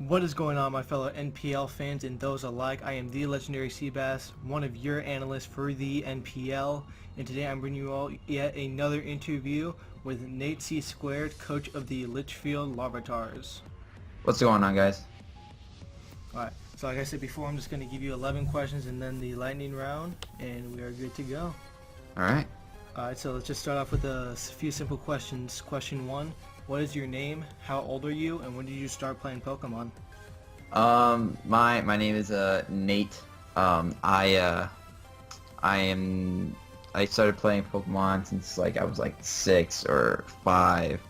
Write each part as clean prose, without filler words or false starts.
What is going on, my fellow NPL fans and those alike? I am the Legendary Seabass, one of your analysts for the NPL, and today I'm bringing you all yet another interview with Nate C. Squared, coach of the Litchfield Larvitars. What's going on, guys? Alright, so like I said before, I'm just going to give you 11 questions and then the lightning round, and we are good to go. Alright. Alright, so let's just start off with a few simple questions. Question 1. What is your name? How old are you? And when did you start playing Pokemon? My name is Nate. I started playing Pokemon since I was 6 or 5.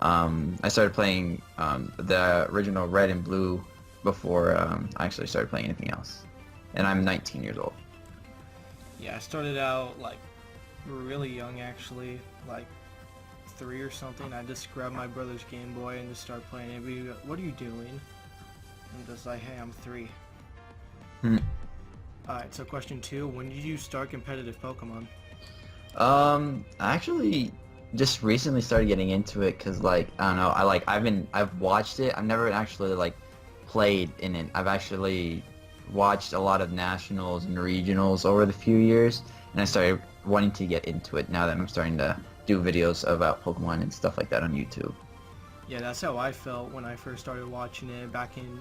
I started playing the original Red and Blue before I actually started playing anything else, and I'm 19 years old. Yeah, I started out really young actually, 3 or something. I just grabbed my brother's Game Boy and just started playing it. He'd be like, "What are you doing?" I'm just like, "Hey, I'm 3." Alright, so question 2. When did you start competitive Pokemon? I actually just recently started getting into it because I don't know, I've watched it. I've never actually played in it. I've actually watched a lot of nationals and regionals over the few years, and I started wanting to get into it now that I'm starting to do videos about Pokemon and stuff like that on YouTube. Yeah, that's how I felt when I first started watching it back in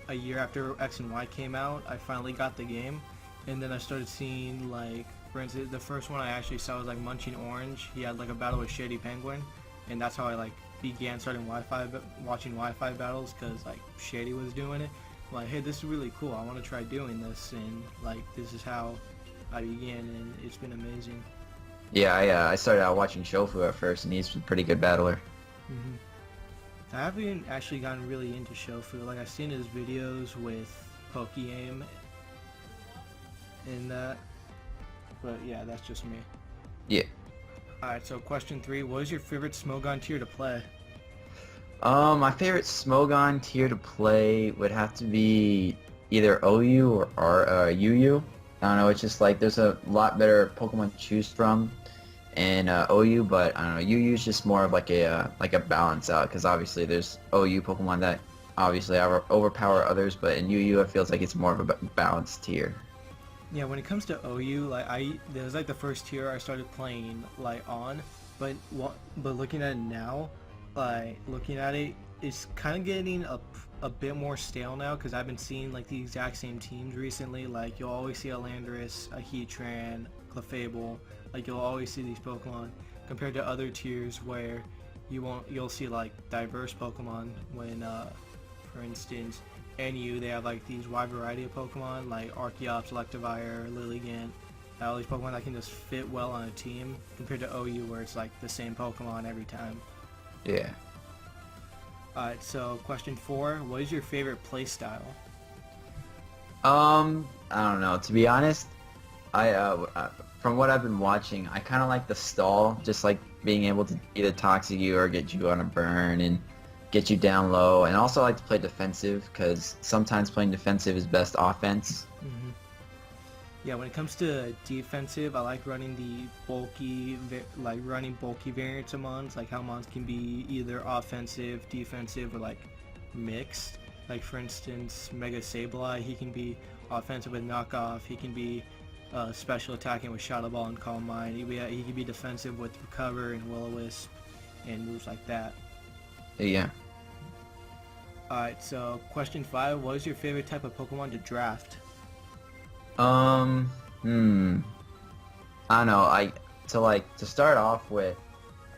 a year after X and Y came out. I finally got the game, and then I started seeing for instance, the first one I actually saw was Munching Orange. He had a battle with Shady Penguin, and that's how I began starting watching Wi-Fi battles because Shady was doing it. I'm like, hey, this is really cool. I want to try doing this, and this is how I began, and it's been amazing. Yeah, I started out watching Shofu at first, and he's a pretty good battler. I haven't actually gotten really into Shofu. I've seen his videos with Pokeaim and that, but yeah, that's just me. Yeah. Alright, so question 3. What is your favorite Smogon tier to play? My favorite Smogon tier to play would have to be either OU or UU. I don't know, it's just there's a lot better Pokemon to choose from in OU, but I don't know, UU is just more of a balance out, because obviously there's OU Pokemon that obviously overpower others, but in UU it feels like it's more of a balanced tier. Yeah, when it comes to OU, there was the first tier I started playing on, but looking at it now, looking at it, it's kind of getting a bit more stale now, because I've been seeing the exact same teams recently. You'll always see a Landorus, a Heatran, Clefable. You'll always see these Pokemon compared to other tiers where you'll see diverse Pokemon when for instance NU, they have these wide variety of Pokemon Archeops, Electivire, Lilligant, all these Pokemon that can just fit well on a team, compared to OU where it's the same Pokemon every time. Yeah. Alright, so question 4. What is your favorite playstyle? I don't know. To be honest, from what I've been watching, I kind of like the stall, just being able to either toxic you or get you on a burn and get you down low. And also I like to play defensive, because sometimes playing defensive is best offense. Yeah, when it comes to defensive, I like running the bulky, variants of mons, how mons can be either offensive, defensive, or mixed. For instance, Mega Sableye, he can be offensive with knockoff. He can be special attacking with Shadow Ball and Calm Mind. He can be defensive with Recover and Will-O-Wisp and moves like that. Yeah. Alright, so question 5. What is your favorite type of Pokemon to draft? I don't know. To start off with,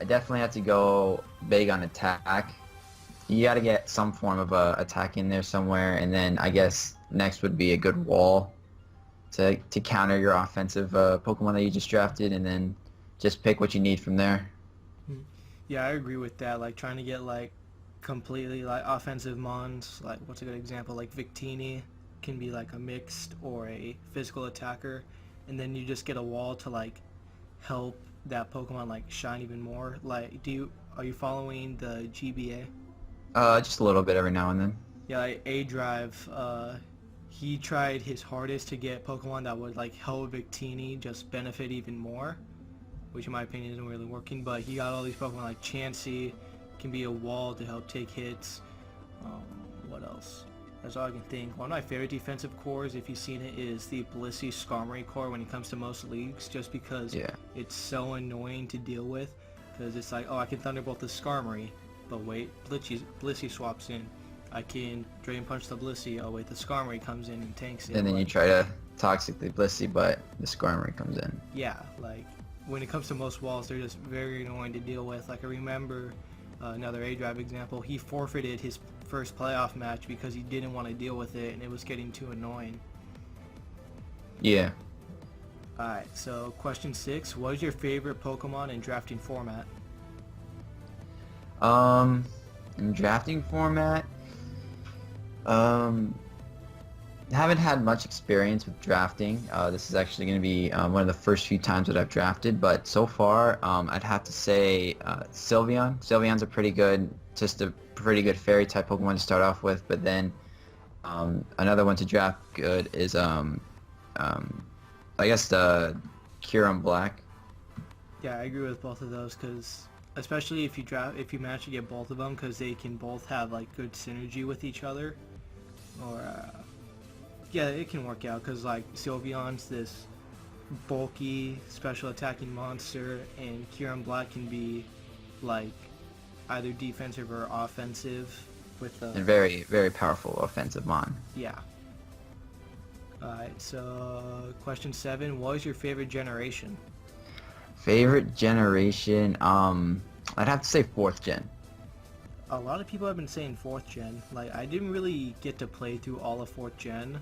I definitely have to go big on attack. You got to get some form of attack in there somewhere, and then I guess next would be a good wall to counter your offensive Pokemon that you just drafted, and then just pick what you need from there. Yeah, I agree with that. Trying to get completely offensive mons. What's a good example? Victini can be a mixed or a physical attacker, and then you just get a wall to help that Pokemon shine even more. Are you following the GBA? Just a little bit every now and then. Yeah, A-Drive, he tried his hardest to get Pokemon that would help Victini just benefit even more, which in my opinion isn't really working, but he got all these Pokemon Chansey, can be a wall to help take hits. What else? else. That's all I can think. One of my favorite defensive cores, if you've seen it, is the Blissey Skarmory core when it comes to most leagues, just because Yeah. it's so annoying to deal with. Because it's like, oh, I can Thunderbolt the Skarmory, but wait, Blissey swaps in. I can Drain Punch the Blissey, oh wait, the Skarmory comes in and tanks it. And then you like, try to Toxically Blissey, but the Skarmory comes in. yeah, like, when it comes to most walls, they're just very annoying to deal with. Like, I remember another A-Drive example, he forfeited his first playoff match because he didn't want to deal with it and it was getting too annoying. Yeah. Alright, so question 6, what is your favorite Pokemon in drafting format? In drafting format, haven't had much experience with drafting. This is actually going to be one of the first few times that I've drafted, but so far, I'd have to say Sylveon. Sylveon's a pretty good, just a pretty good fairy type Pokemon to start off with, but then another one to draft good is I guess the Kyurem Black. Yeah, I agree with both of those, because especially if you manage to get both of them, because they can both have like good synergy with each other, or yeah, it can work out, because like Sylveon's this bulky special attacking monster, and Kyurem Black can be like either defensive or offensive with And very, very powerful offensive mon. yeah. Alright, so question 7, what is your favorite generation? Favorite generation, I'd have to say 4th gen. A lot of people have been saying 4th gen. Like, I didn't really get to play through all of 4th gen,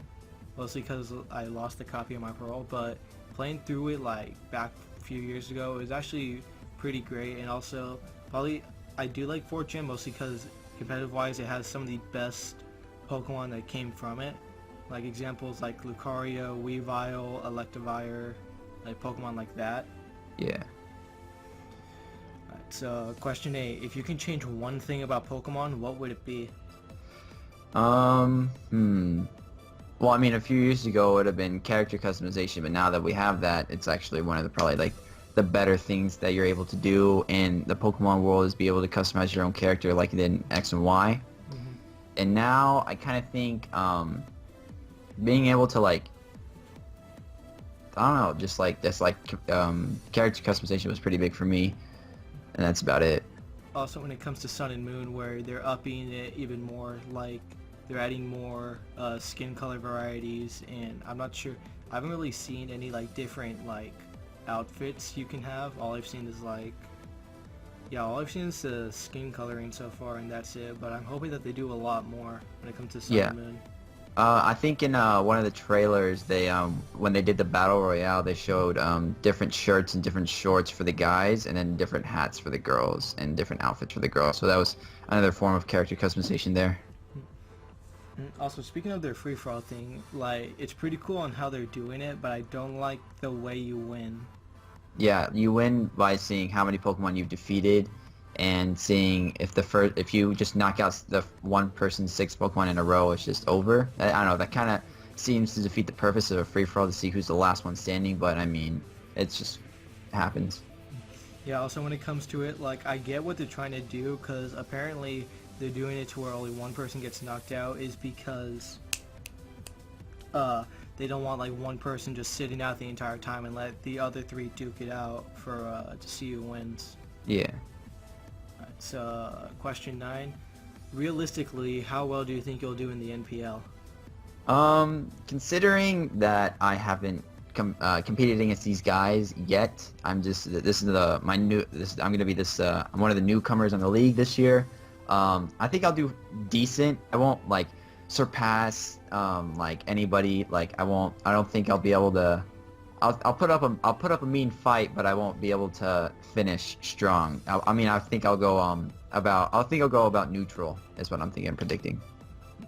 mostly because I lost a copy of my Pearl, but playing through it like back a few years ago, it was actually pretty great. And also, probably, I do like 4th gen mostly because competitive wise it has some of the best Pokemon that came from it. Like examples like Lucario, Weavile, Electivire, like Pokemon like that. Yeah. Alright, so question 8, if you can change one thing about Pokemon, what would it be? Well, I mean, a few years ago it would have been character customization, but now that we have that, it's actually one of the probably like the better things that you're able to do in the Pokemon world is be able to customize your own character like you did in X and Y. Mm-hmm. And now I kind of think being able to like, I don't know, just like that's like character customization was pretty big for me, and that's about it. Also, when it comes to Sun and Moon, where they're upping it even more, like they're adding more skin color varieties, and I'm not sure, I haven't really seen any like different like outfits you can have. All I've seen is like, yeah, all I've seen is the skin coloring so far, and that's it. But I'm hoping that they do a lot more when it comes to Sun and Moon. I think in one of the trailers, they when they did the battle royale, they showed different shirts and different shorts for the guys, and then different hats for the girls, and different outfits for the girls. So that was another form of character customization there. Also, speaking of their free-for-all thing, like, it's pretty cool on how they're doing it, but I don't like the way you win. Yeah, you win by seeing how many Pokemon you've defeated, and seeing if you just knock out the one person's 6 Pokemon in a row, it's just over. I don't know, that kind of seems to defeat the purpose of a free-for-all to see who's the last one standing, but I mean, it's just happens. Yeah, also when it comes to it, like, I get what they're trying to do, because apparently they're doing it to where only one person gets knocked out is because they don't want like one person just sitting out the entire time and let the other 3 duke it out for to see who wins. Yeah. Alright, so question 9, realistically, how well do you think you'll do in the NPL? Considering that I haven't competed against these guys yet, I'm gonna be I'm one of the newcomers on the league this year. I think I'll do decent. I won't like surpass like anybody. Like I don't think I'll be able to. I'll put up a mean fight, but I won't be able to finish strong. I think I'll go about neutral is what I'm thinking and predicting.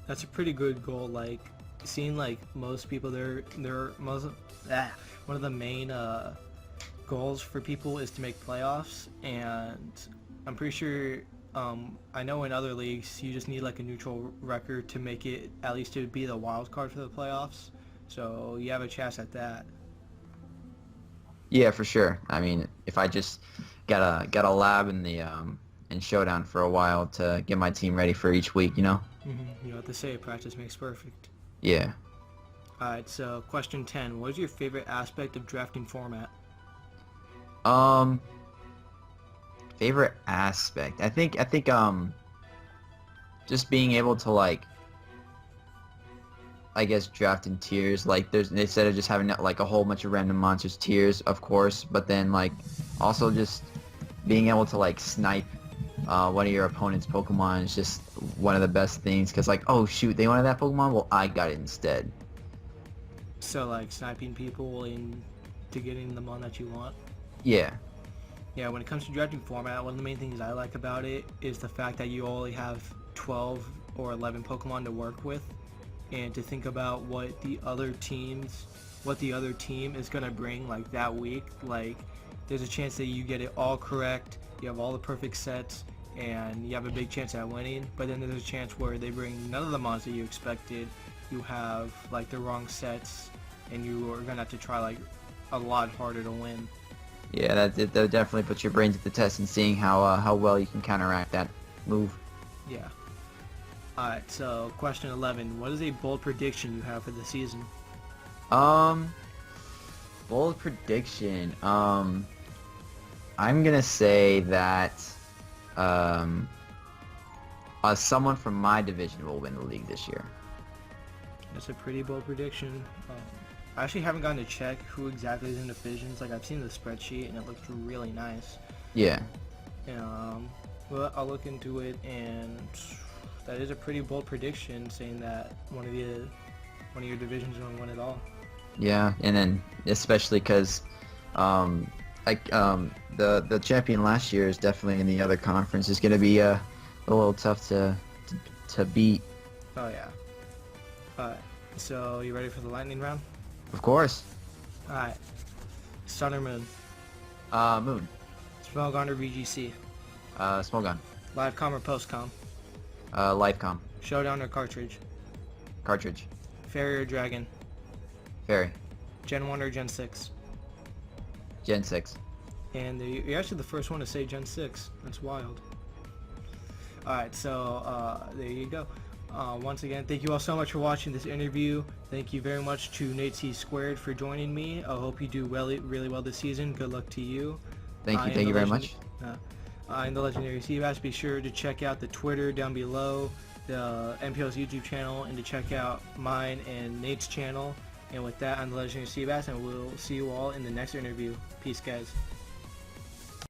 That's a pretty good goal. Like seeing like most people, one of the main goals for people is to make playoffs, and I'm pretty sure. I know in other leagues you just need like a neutral record to make it, at least to be the wild card for the playoffs. So you have a chance at that. Yeah, for sure. I mean, if I just got a lab in the in Showdown for a while to get my team ready for each week, you know. You know what they say, practice makes perfect. Yeah. Alright, so question 10. What is your favorite aspect of drafting format? Um, favorite aspect. I think just being able to like, I guess, draft in tiers. Like there's, instead of just having like a whole bunch of random monsters, tiers of course, but then like also just being able to like snipe one of your opponent's Pokemon is just one of the best things, because like, oh shoot, they wanted that Pokemon, well I got it instead. So like sniping people into getting the mon that you want? Yeah. Yeah, when it comes to drafting format, one of the main things I like about it is the fact that you only have 12 or 11 Pokemon to work with, and to think about what the other team is gonna bring like that week. Like, there's a chance that you get it all correct, you have all the perfect sets, and you have a big chance at winning. But then there's a chance where they bring none of the mons that you expected, you have like the wrong sets, and you are gonna have to try like a lot harder to win. Yeah, that definitely puts your brains at the test and seeing how well you can counteract that move. Yeah. Alright, so question 11. What is a bold prediction you have for the season? Bold prediction. I'm gonna say that someone from my division will win the league this year. That's a pretty bold prediction. I actually haven't gotten to check who exactly is in divisions. Like, I've seen the spreadsheet and it looks really nice. Yeah. Well, I'll look into it, and that is a pretty bold prediction, saying that one of your divisions is gonna win it all. Yeah, and then especially because the champion last year is definitely in the other conference. Is gonna be a little tough to beat. Oh yeah. Alright, so you ready for the lightning round? Of course. Alright. Sun or moon? Moon. Smelgon or VGC? Small gun. Live com or post com? Lifecom. Showdown or cartridge? Cartridge. Fairy or dragon? Fairy. Gen 1 or Gen 6? Gen 6. And you're actually the first one to say Gen 6. That's wild. Alright, so there you go. Once again, thank you all so much for watching this interview. Thank you very much to Nate C Squared for joining me. I hope you do really well this season. Good luck to you. Thank you very much. I'm the Legendary Seabass. Be sure to check out the Twitter down below, the NPL's YouTube channel, and to check out mine and Nate's channel. And with that, I'm the Legendary Seabass, and we'll see you all in the next interview. Peace, guys.